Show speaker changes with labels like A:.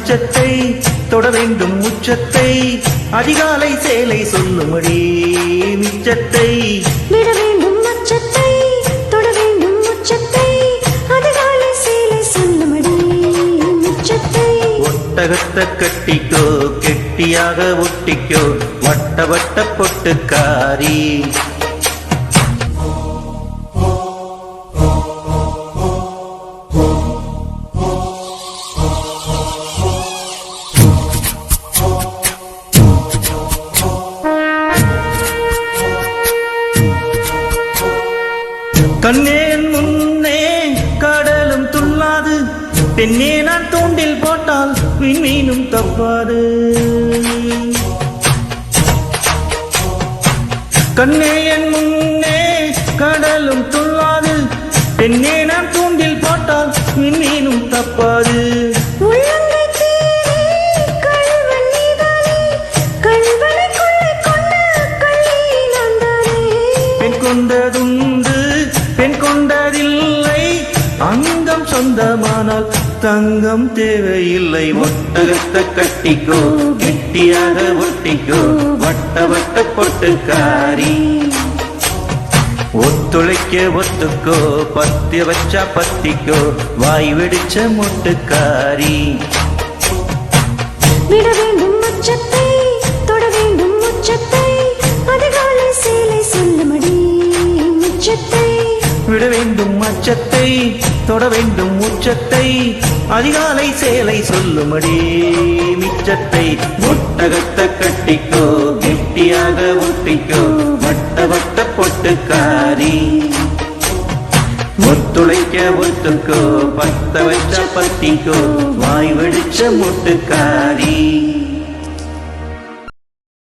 A: மச்சத்தை தொட வேண்டும் உச்சத்தை அதிகாலை சேலை சொல்லுமடி மிச்சத்தை
B: விட வேண்டும் மச்சத்தை தொட வேண்டும் உச்சத்தை அதிகாலை சேலை சொல்லுமடி மிச்சத்தை
A: ஒட்டகத்தை கட்டிக்கோ கெட்டியாக ஒட்டிக்கோ வட்ட வட்ட பொட்டுக்காரி கண்ணேன் முன்னே கடலும் துள்ளாது பெண்ணே நான் தூண்டில் போட்டால் விண்மீனும் தப்பாது கண்ணேன் முன்னே கடலும் துள்ளாது பெண்ணே நான் தூண்டில் போட்டால் விண்மீனும் தப்பாது பெண் கொண்டதுண்டு பெண் கொண்டதில்லை அங்கம் சொந்தமானால் தங்கம் தேவையில்லை ஒட்டகத்தை கட்டிக்கோ கெட்டியாக ஒட்டிக்கோ வட்ட வட்ட பொட்டுக்காரி ஒத்துழைக்க ஒத்துக்கோ பத்தி வச்சா பத்திக்கோ வாய் வெடிச்ச மொட்டுக்காரி
B: விட வேண்டும் மச்சத்தை தொட வேண்டும் உச்சத்தை அதிகாலை சேலை சொல்லுமடி மிச்சத்தை
A: விட வேண்டும் மச்சத்தை தொட வேண்டும் உச்சத்தை அதிகாலை சேலை சொல்லுமடி மிச்சத்தை ஒட்டகத்தை கட்டிக்கோ கெட்டியாக ஒட்டிக்கோ வட்ட வட்ட பொட்டுக்காரி ஒத்துழைக்க ஒத்துக்கோ பத்த வச்ச பத்திக்கோ வாய் வெடிச்ச மொட்டுக்காரி